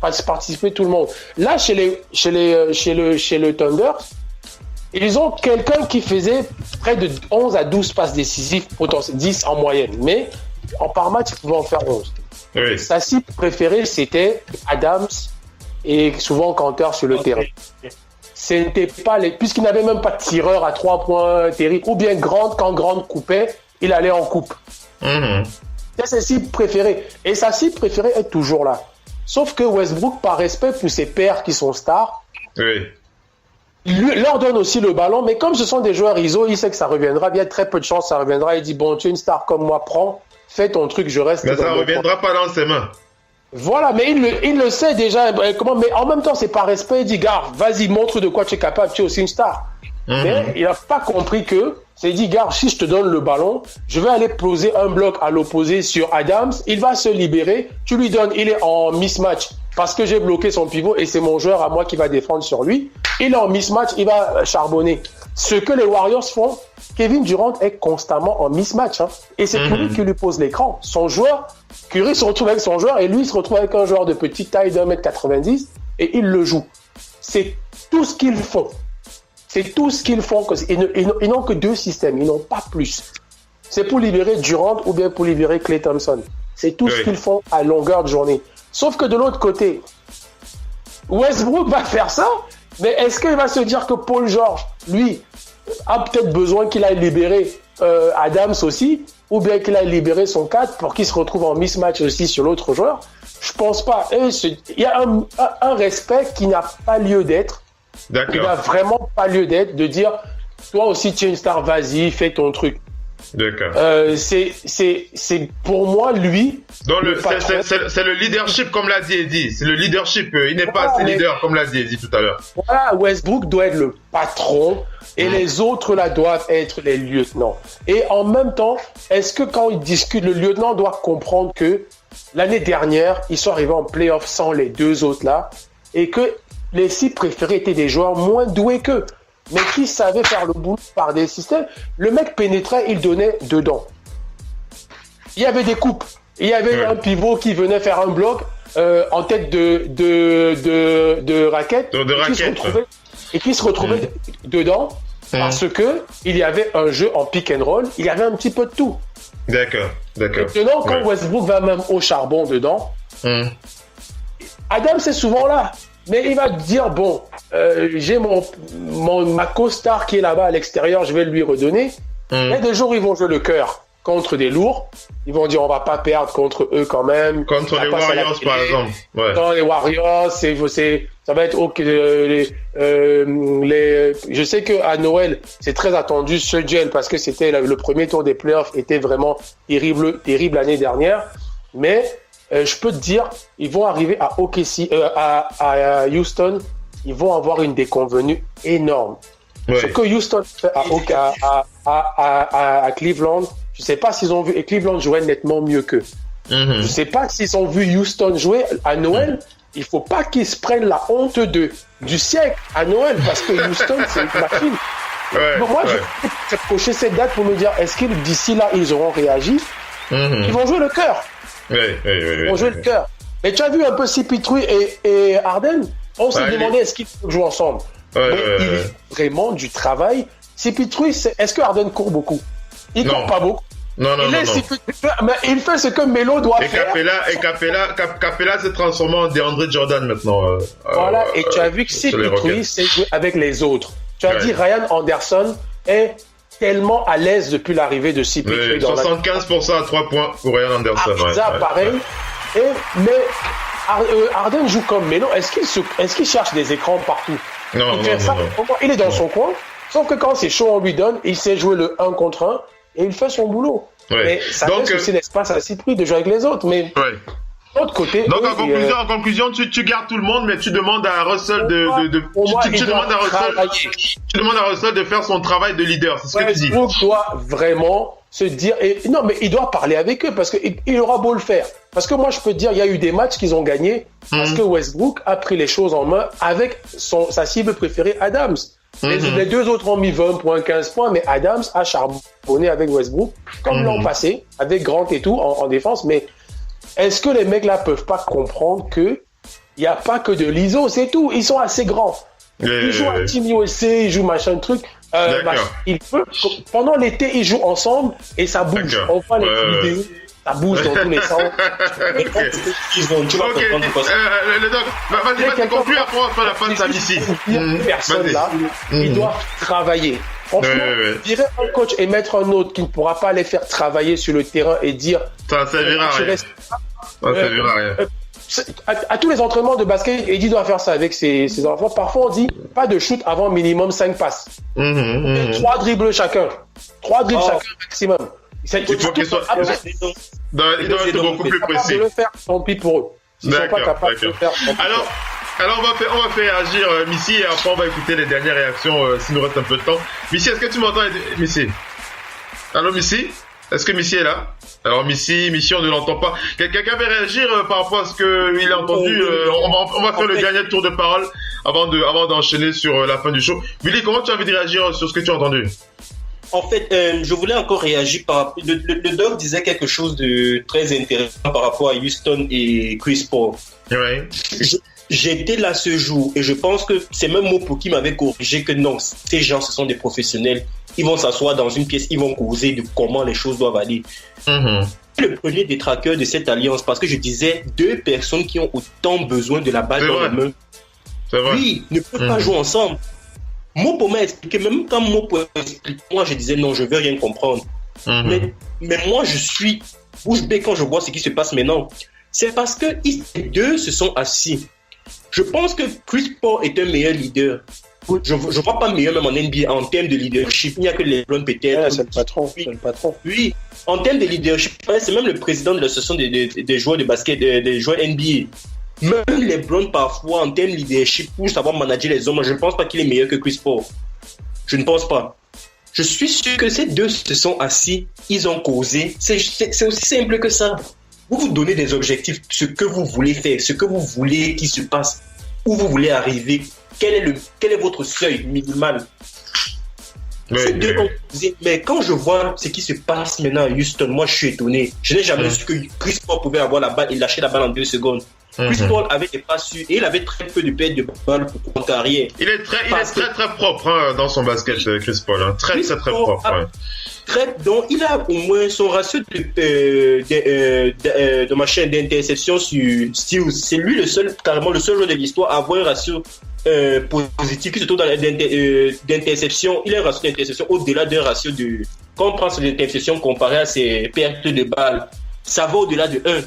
participer tout le monde. Là, chez le Thunder, ils ont quelqu'un qui faisait près de 11 à 12 passes décisives, 10 en moyenne. Mais par match, ils pouvaient en faire 11. Oui. Sa cible préférée, c'était Adams et souvent Kanter sur le terrain. C'était pas puisqu'il n'avait même pas de tireur à 3 points terrible, ou bien quand Grant coupait, il allait en coupe. C'est sa cible préférée. Et sa cible préférée est toujours là. Sauf que Westbrook, par respect pour ses pairs qui sont stars, il leur donne aussi le ballon, mais comme ce sont des joueurs ISO, il sait que ça reviendra. Il y a très peu de chance, ça reviendra. Il dit, bon, tu es une star comme moi, prends, fais ton truc, je reste. Mais ça ne reviendra pas dans ses mains. Voilà, mais il le sait déjà. Mais en même temps, c'est par respect. Il dit, gars, vas-y, montre de quoi tu es capable, tu es aussi une star. Mais il n'a pas compris que, c'est dit, gars, si je te donne le ballon, je vais aller poser un bloc à l'opposé sur Adams, il va se libérer, tu lui donnes, il est en mismatch parce que j'ai bloqué son pivot et c'est mon joueur à moi qui va défendre sur lui. Il est en mismatch, il va charbonner. Ce que les Warriors font, Kevin Durant est constamment en mismatch. Et c'est Curry qui lui pose l'écran. Son joueur, Curry se retrouve avec son joueur et lui se retrouve avec un joueur de petite taille d'1m90 et il le joue. C'est tout ce qu'ils font. C'est tout ce qu'ils font. Ils n'ont que 2 systèmes, ils n'ont pas plus. C'est pour libérer Durant ou bien pour libérer Klay Thompson. C'est tout ce qu'ils font à longueur de journée. Sauf que de l'autre côté, Westbrook va faire ça, mais est-ce qu'il va se dire que Paul George, lui, a peut-être besoin qu'il aille libérer Adams aussi, ou bien qu'il aille libérer son 4 pour qu'il se retrouve en mismatch aussi sur l'autre joueur? Je pense pas. Il y a un respect qui n'a pas lieu d'être. D'accord. Il n'a vraiment pas lieu d'être de dire toi aussi tu es une star, vas-y, fais ton truc. D'accord. C'est pour moi lui. Donc c'est le leadership comme l'a dit Eddie. C'est le leadership. Il n'est pas assez leader comme l'a dit Eddie tout à l'heure. Voilà, Westbrook doit être le patron et les autres là doivent être les lieutenants. Et en même temps, est-ce que quand ils discutent, le lieutenant doit comprendre que l'année dernière ils sont arrivés en playoff sans les 2 autres là et que les 6 préférés étaient des joueurs moins doués qu'eux, mais qui savaient faire le boulot par des systèmes. Le mec pénétrait, il donnait dedans. Il y avait des coupes. Il y avait un pivot qui venait faire un bloc en tête de raquette. Et qui se retrouvait dedans parce que il y avait un jeu en pick and roll. Il y avait un petit peu de tout. D'accord. Maintenant, quand Westbrook va même au charbon dedans, Adam c'est souvent là. Mais il va dire, bon, j'ai ma co-star qui est là-bas à l'extérieur, je vais lui redonner. Il y a des jours, ils vont jouer le cœur. contre des lourds. Ils vont dire on va pas perdre contre eux quand même. Contre les Warriors par exemple. Ouais. Dans les Warriors, ça va être je sais que à Noël c'est très attendu ce duel parce que c'était le premier tour des playoffs était vraiment terrible l'année dernière. Mais je peux te dire, ils vont arriver à OKC, à Houston, ils vont avoir une déconvenue énorme. Ouais. Ce que Houston fait à Cleveland, je ne sais pas s'ils ont vu, et Cleveland jouait nettement mieux qu'eux. Je ne sais pas s'ils ont vu Houston jouer à Noël. Il ne faut pas qu'ils se prennent la honte du siècle à Noël, parce que Houston, c'est une machine. Donc moi, je vais cocher cette date pour me dire, est-ce que d'ici là, ils auront réagi? Ils vont jouer le cœur. Ils vont jouer le cœur. Mais tu as vu un peu CP3 et Harden? On s'est demandé, est-ce qu'ils jouent ensemble? Mais il y a vraiment du travail. CP3, est-ce que Harden court beaucoup? Il court pas beaucoup. Non. Mais il fait ce que Melo doit faire. Capella s'est transformé en DeAndre Jordan maintenant. Voilà, et tu as vu que CP3 s'est joué avec les autres. Tu as dit Ryan Anderson est tellement à l'aise depuis l'arrivée de CP3. 75% à 3 points pour Ryan Anderson. Pareil. Mais Harden joue comme Melo. Est-ce qu'il cherche des écrans partout? Non. Il est dans son coin. Sauf que quand c'est chaud, on lui donne. Il sait jouer le 1 contre 1 et il fait son boulot. Mais ça laisse aussi l'espace à CP3 de jouer avec les autres. Mais de l'autre côté. Donc en conclusion, tu gardes tout le monde, mais tu demandes à Russell tu demandes à Russell de faire son travail de leader. C'est ce que tu dis. Westbrook doit vraiment se dire. Non, mais il doit parler avec eux parce qu'il aura beau le faire. Parce que moi, je peux te dire, il y a eu des matchs qu'ils ont gagnés parce que Westbrook a pris les choses en main avec sa cible préférée, Adams. Les deux autres ont mis 20 points, 15 points, mais Adams a charbonné avec Westbrook, comme l'an passé, avec Grant et tout, en défense. Mais est-ce que les mecs là peuvent pas comprendre que il n'y a pas que de l'ISO, c'est tout. Ils sont assez grands. Ils jouent à Team USA, ils jouent machin truc. Pendant l'été, ils jouent ensemble et ça bouge. On voit les vidéos. Ça bouge dans tous les sens. Le doc, vas-y, conclue après on va faire la fin de sa ici. Personne là, ils doivent travailler. Franchement, virer un coach et mettre un autre qui ne pourra pas les faire travailler sur le terrain et dire ça servira à rien. Ça servira à rien. À tous les entraînements de basket, Eddie doit faire ça avec ses enfants. Parfois, on dit pas de shoot avant minimum 5 passes. 3 dribbles chacun. 3 dribbles chacun maximum. Il faut qu'ils soient. Il doit être beaucoup plus précis. De le faire, tant pis pour eux. Ils sont pas capables de le faire. Alors on va faire réagir Missy et après on va écouter les dernières réactions s'il nous reste un peu de temps. Missy, est-ce que tu m'entends, Missy? Allô Missy? Est-ce que Missy est là? Alors Missy, on ne l'entend pas. Quelqu'un veut réagir par rapport à ce qu'il a entendu? On va faire le dernier tour de parole avant d'enchaîner sur la fin du show. Willy, comment tu as envie de réagir sur ce que tu as entendu? En fait, je voulais encore réagir le doc disait quelque chose de très intéressant par rapport à Houston et Chris Paul. Ouais. J'étais là ce jour et je pense que c'est même Mopo qui m'avait corrigé que non, ces gens, ce sont des professionnels. Ils vont s'asseoir dans une pièce, ils vont causer de comment les choses doivent aller. Le premier détraqueur de cette alliance, parce que je disais 2 personnes qui ont autant besoin de la balle dans les mains. Oui, ne peuvent pas jouer ensemble. Mopo m'a expliqué, même quand Mopo explique, moi je disais non, je veux rien comprendre. Mais moi je suis bouche bée quand je vois ce qui se passe maintenant. C'est parce que les deux se sont assis. Je pense que Chris Paul est un meilleur leader. Je ne vois pas meilleur même en NBA en termes de leadership. Il n'y a que LeBron peut-être. C'est le patron. Oui, en termes de leadership, c'est même le président de l'association des joueurs de basket, des joueurs NBA. Même LeBron parfois en termes de leadership pour savoir manager les hommes, je ne pense pas qu'il est meilleur que Chris Paul. Je ne pense pas. Je suis sûr que ces deux se sont assis, ils ont causé. C'est aussi simple que ça. Vous vous donnez des objectifs, ce que vous voulez faire, ce que vous voulez qu'il se passe, où vous voulez arriver, quel est votre seuil minimal. Mais quand je vois ce qui se passe maintenant à Houston, moi je suis étonné. Je n'ai jamais su que Chris Paul pouvait avoir la balle et lâcher la balle en 2 secondes. Chris Paul avait des passes sûres et il avait très peu de pertes de balles pour sa carrière. Il est très propre dans son basket, Chris Paul. Hein. Très propre. Donc il a au moins son ratio de machin d'interception sur Steals. C'est lui carrément le seul joueur de l'histoire à avoir un ratio positif, surtout dans d'interception. Il a un ratio d'interception au-delà d'un ratio de quand on prend ses interceptions comparées à ses pertes de balles, ça va au-delà de 1.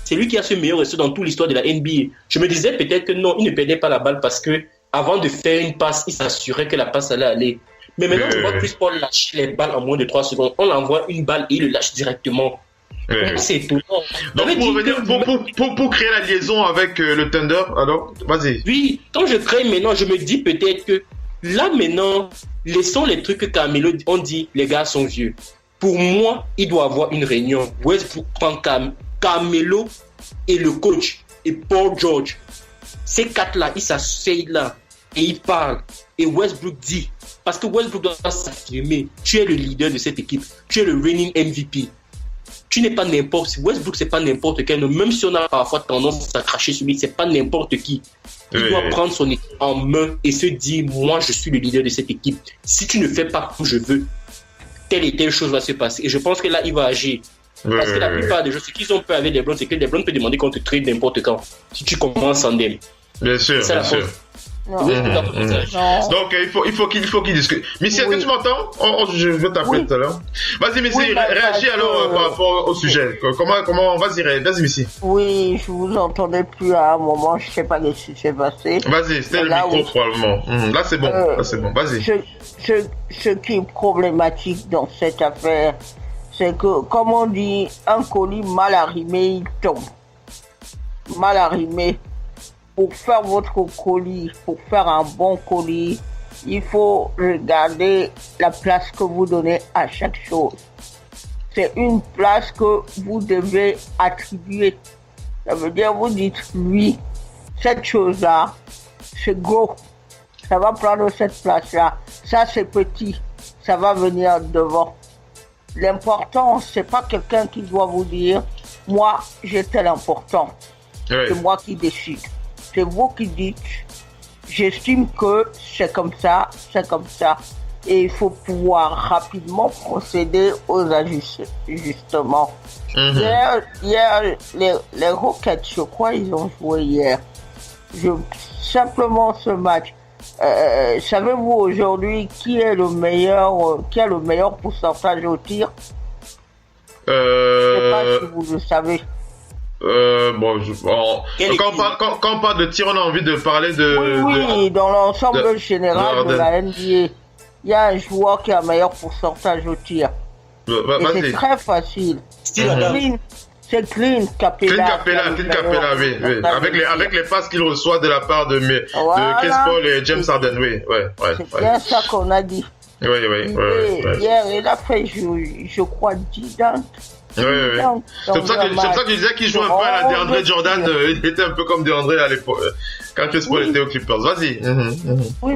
C'est lui qui a ce meilleur reçu dans toute l'histoire de la NBA. Je me disais peut-être que non, il ne perdait pas la balle parce que avant de faire une passe, il s'assurait que la passe allait aller. Mais maintenant, on voit Chris Paul lâcher les balles en moins de 3 secondes. On l'envoie une balle et il le lâche directement. C'est étonnant. Donc, pour créer la liaison avec le Thunder, alors, vas-y. Oui, quand je crée maintenant, je me dis peut-être que là, maintenant, laissons les trucs que Carmelo, on dit, les gars sont vieux. Pour moi, il doit avoir une réunion. Westbrook prend Carmelo et le coach et Paul George. Ces 4-là, ils s'asseyent là et ils parlent. Et Westbrook dit, parce que Westbrook doit s'affirmer, tu es le leader de cette équipe, tu es le reigning MVP. Tu n'es pas n'importe qui. Westbrook, c'est pas n'importe quel. Même si on a parfois tendance à cracher sur lui, c'est pas n'importe qui. Il doit prendre son équipe en main et se dire, moi, je suis le leader de cette équipe. Si tu ne fais pas comme je veux, telle et telle chose va se passer. Et je pense que là, il va agir. Parce que la plupart des gens, ce qu'ils ont peur avec LeBron, c'est que LeBron peut demander qu'on te trade n'importe quand. Si tu commences en DM. Bien sûr, bien sûr. Donc il faut qu'il discute. Missy, est-ce que tu m'entends? Je veux t'appeler tout à l'heure. Vas-y Missy, réagis alors par rapport au sujet. Comment vas-y Missy. Oui, je vous entendais plus à un moment, je sais pas ce qui s'est passé. Vas-y, c'était le micro probablement. Là c'est bon, vas-y. Ce qui est problématique dans cette affaire, c'est que, comme on dit, un colis mal arrimé, il tombe. Mal arrimé. Pour faire votre colis, pour faire un bon colis, il faut regarder la place que vous donnez à chaque chose. C'est une place que vous devez attribuer. Ça veut dire, vous dites, oui, cette chose-là, c'est gros. Ça va prendre cette place-là. Ça, c'est petit. Ça va venir devant. L'important, c'est pas quelqu'un qui doit vous dire, moi, j'ai tel important. C'est moi qui décide. C'est vous qui dites, j'estime que c'est comme ça. Et il faut pouvoir rapidement procéder aux ajustements. Hier, les Rockets, je crois, ils ont joué hier. Simplement ce match. Savez-vous aujourd'hui qui a le meilleur pourcentage au tir? Je ne sais pas si vous le savez. Quand on parle de tir, on a envie de parler de... Oui, dans l'ensemble général de la NBA, il y a un joueur qui a un meilleur pourcentage au tir. Et c'est très facile. C'est Clint Capella. Clint Capella, oui. Avec les passes qu'il reçoit de la part de Chris Paul et James Harden, oui. C'est bien ça qu'on a dit. Oui. Hier, il a fait, je crois, 10 dunks. Oui. C'est pour ça que je disais qu'il joue un peu à la DeAndre Jordan. Il était un peu comme DeAndre à l'époque, quand Chris Paul était aux Clippers. Vas-y. Oui,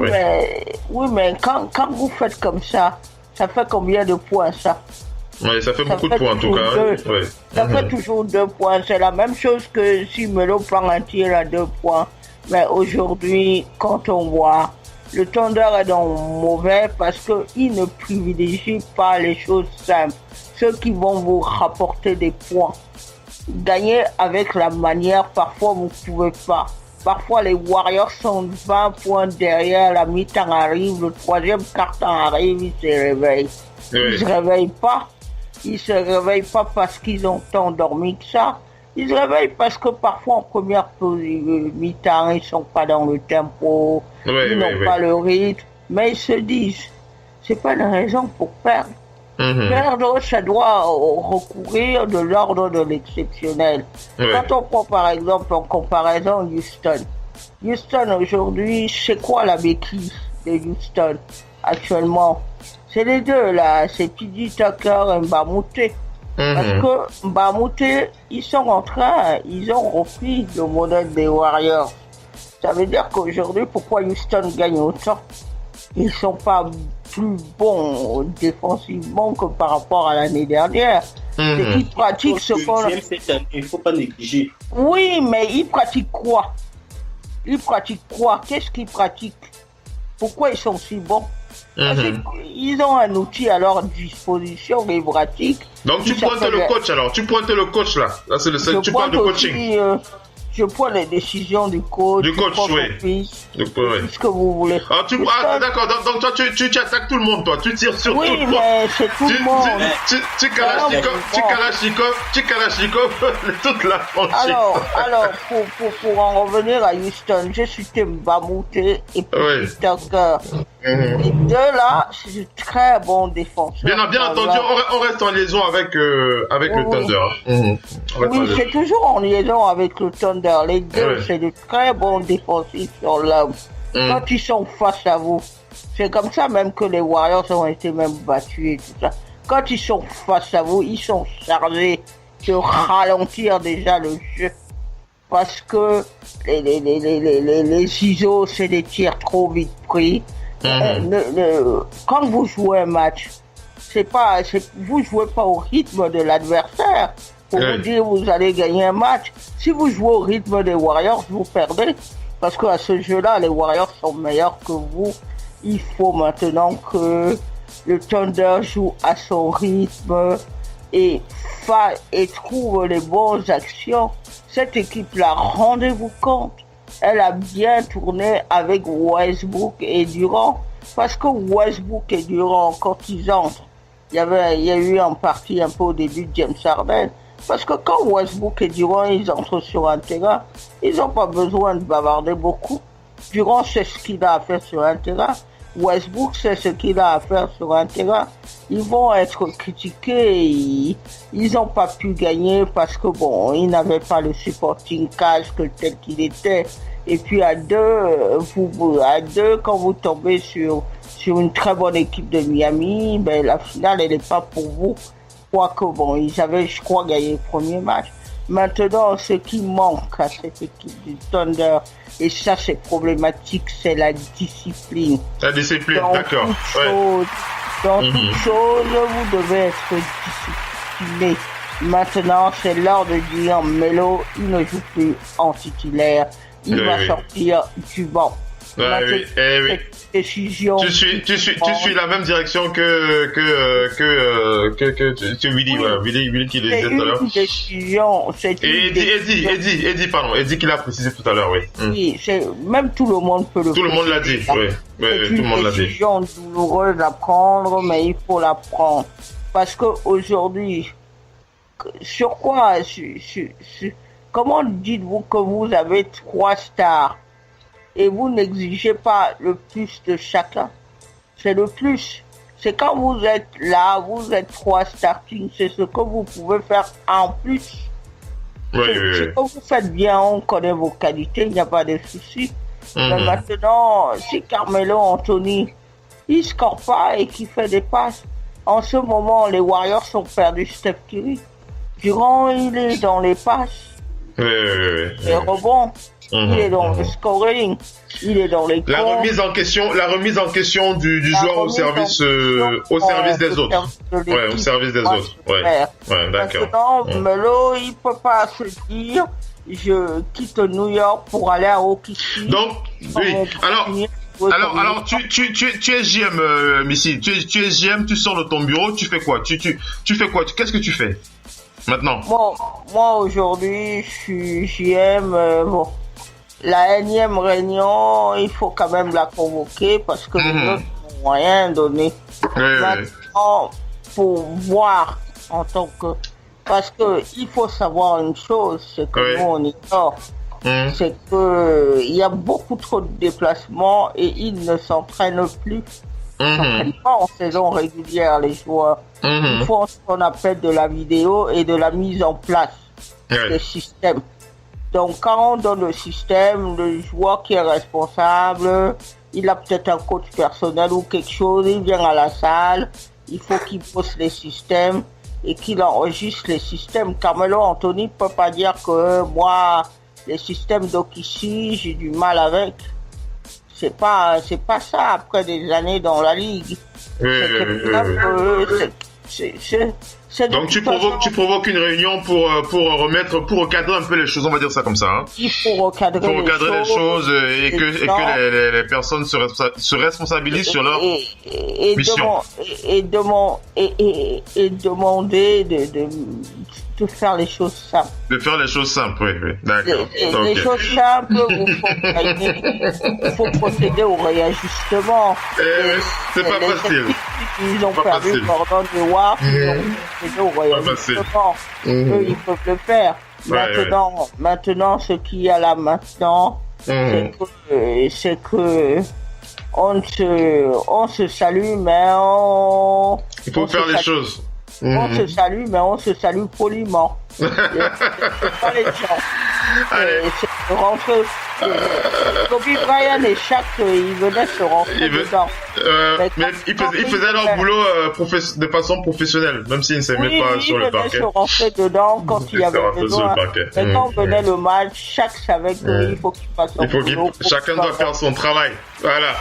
mais quand vous faites comme ça fait combien de points ça? Oui, ça fait beaucoup de points en tout cas. Ça fait toujours 2 points. C'est la même chose que si Melo prend un tir à 2 points. Mais aujourd'hui, quand on voit, le Thunder est donc mauvais parce qu'il ne privilégie pas les choses simples. Ceux qui vont vous rapporter des points. Gagner avec la manière, parfois vous ne pouvez pas. Parfois les Warriors sont 20 points derrière, la mi-temps arrive, le troisième quart-temps arrive, ils se réveillent. Ils se réveillent pas parce qu'ils ont tant dormi que ça. Ils se réveillent parce que parfois en première mi-temps, ils sont pas dans le tempo, ils n'ont pas le rythme, mais ils se disent, c'est pas une raison pour perdre. Perdre, ça doit recourir de l'ordre de l'exceptionnel. Quand on prend par exemple en comparaison Houston. Houston aujourd'hui, c'est quoi la béquille de Houston actuellement? C'est les deux là, c'est P.J. Tucker et Mbamute. Parce que Mbamute, ils ont repris le modèle des Warriors. Ça veut dire qu'aujourd'hui, pourquoi Houston gagne autant? Ils sont pas plus bons défensivement que par rapport à l'année dernière. C'est qu'ils pratiquent ce qu'on... Il ne faut pas négliger. Oui, mais ils pratiquent quoi? Qu'est-ce qu'ils pratiquent? Pourquoi ils sont si bons? Ils ont un outil à leur disposition, ils pratiquent. Donc tu pointes le coach alors, tu pointes le coach là. Là c'est tu parles de coaching. Je prends les décisions du coach. Du coach, oui. Ce que vous voulez. D'accord. Donc toi, tu attaques tout le monde, toi. Tu tires sur tout le monde. Oui, mais c'est tout le monde. Tu Kalachnikov, toute la franchise. Alors, pour en revenir à Houston, je suis Mbamute et puis Tucker. Les deux là, c'est de très bons défenseurs. Bien entendu, on reste en liaison avec le Thunder. Oui, c'est toujours en liaison avec le Thunder. Les deux, c'est de très bons défensifs sur l'homme. Quand ils sont face à vous, c'est comme ça même que les Warriors ont été même battus et tout ça. Quand ils sont face à vous, ils sont chargés de ralentir déjà le jeu. Parce que les ISO, c'est des tirs trop vite pris. Quand vous jouez un match, vous jouez pas au rythme de l'adversaire pour vous dire vous allez gagner un match. Si vous jouez au rythme des Warriors, vous perdez. Parce qu'à ce jeu-là, les Warriors sont meilleurs que vous. Il faut maintenant que le Thunder joue à son rythme et trouve les bonnes actions. Cette équipe-là, rendez-vous compte, elle a bien tourné avec Westbrook et Durant. Parce que Westbrook et Durant, quand ils entrent, il y a eu en partie un peu au début de James Harden. Parce que quand Westbrook et Durant, ils entrent sur un terrain, ils n'ont pas besoin de bavarder beaucoup. Durant sait ce qu'il a à faire sur un terrain. Westbrook sait ce qu'il a à faire sur un terrain. Ils vont être critiqués. Ils n'ont pas pu gagner parce que ils n'avaient pas le supporting cast tel qu'il était. Et puis à deux, quand vous tombez sur une très bonne équipe de Miami, la finale, elle n'est pas pour vous. Quoique ils avaient, je crois, gagné le premier match. Maintenant, ce qui manque à cette équipe du Thunder, et ça c'est problématique, c'est la discipline. La discipline, d'accord. Dans toute chose, vous devez être discipliné. Maintenant, c'est l'heure de dire Melo, il ne joue plus en titulaire. Il va sortir du banc. Décision. Tu suis la même direction que Willy qui le disait tout à l'heure. Eddie qui l'a précisé tout à l'heure, oui. Oui, même tout le monde peut le faire. Tout le monde l'a dit, oui. Tout le monde l'a dit. C'est une décision douloureuse à prendre, mais il faut la prendre. Parce que aujourd'hui, sur quoi, comment dites-vous que vous avez 3 stars? Et vous n'exigez pas le plus de chacun. C'est le plus. C'est quand vous êtes là, vous êtes 3 starting, c'est ce que vous pouvez faire en plus. Ce que vous faites bien, on connaît vos qualités, il n'y a pas de souci. Mais maintenant, si Carmelo Anthony, il score pas et qu'il fait des passes, en ce moment, les Warriors ont perdu Steph Curry. Durant, il est dans les passes. Les rebonds. Il est dans le scoring, il est dans les la remise en question du joueur au service des autres. Au service des autres. D'accord. Maintenant, Melo, il peut pas se dire je quitte New York pour aller à OKC. Donc, oui. Alors, tu es GM, Missy. Tu es GM, tu sors de ton bureau, tu fais quoi? Tu fais quoi? Qu'est-ce que tu fais maintenant? Moi aujourd'hui, je suis GM. La énième réunion, il faut quand même la convoquer parce que les autres n'ont rien donné. Maintenant, pour voir en tant que... Parce que il faut savoir une chose, c'est que nous, on ignore. C'est que il y a beaucoup trop de déplacements et ils ne s'entraînent plus. Ils ne s'entraînent pas en saison régulière, les joueurs. Ils font ce qu'on appelle de la vidéo et de la mise en place des systèmes. Donc, quand on donne le système, le joueur qui est responsable, il a peut-être un coach personnel ou quelque chose, il vient à la salle, il faut qu'il pose les systèmes et qu'il enregistre les systèmes. Carmelo Anthony ne peut pas dire que moi, les systèmes d'Okishi, j'ai du mal avec. C'est pas ça après des années dans la ligue. Donc tu provoques une réunion pour recadrer un peu les choses, on va dire ça comme ça. Hein. Il faut recadrer les choses et que les personnes se responsabilisent sur leur mission. Et demander de faire les choses simples. De faire les choses simples, oui. D'accord. Les choses simples, il faut procéder au réajustement. C'est pas facile. Ils ont perdu pendant des Wars, ils ont procédé au réajustement. Eux, ils peuvent le faire. Maintenant, ce qu'il y a là maintenant, c'est que on se salue, mais il faut faire les choses. On se salue, mais on se salue poliment. C'est pas les gens. C'est rentrer. Kobe Bryant et Shaq, ils venaient se rentrer dedans. Mais ils faisaient leur boulot de façon professionnelle, même s'ils ne s'aimaient pas sur le parquet. Ils venaient se rentrer dedans quand il y avait besoin. Mais quand venait le match, Shaq savait qu'il faut qu'il fasse son boulot. Chacun doit faire son travail. Voilà,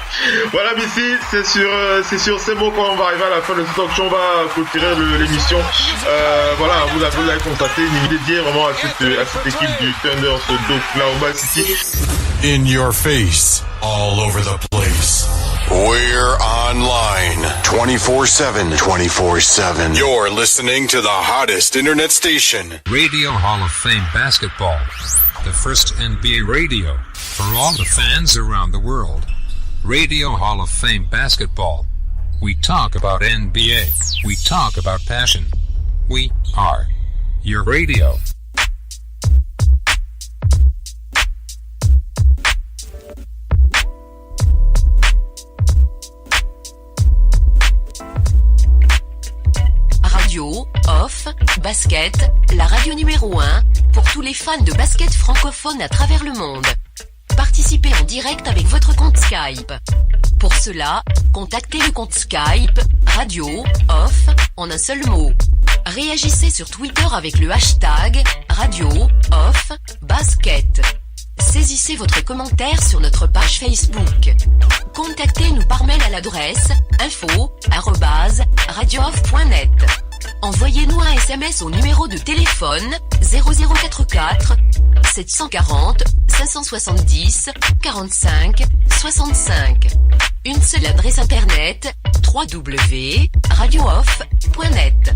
Missy, c'est sur ces mots qu'on va arriver à la fin de ce talk show. On va clôturer l'émission. Voilà, vous l'avez constaté, une idée dédiée vraiment à cette équipe du Thunder d'Oklahoma City. In your face, all over the place. We're online 24/7. 24/7. You're listening to the hottest internet station. Radio Hall of Fame Basketball. The first NBA radio for all the fans around the world. Radio Hall of Fame Basketball. We talk about NBA. We talk about passion. We are your radio. Radio, off, basket, la radio numéro 1 pour tous les fans de basket francophone à travers le monde. Participez en direct avec votre compte Skype. Pour cela, contactez le compte Skype Radio Off en un seul mot. Réagissez sur Twitter avec le hashtag Radio Off Basket. Saisissez votre commentaire sur notre page Facebook. Contactez-nous par mail à l'adresse info@radiooff.net. Envoyez-nous un SMS au numéro de téléphone 0044 740 570 45 65. Une seule adresse internet www.radiooff.net.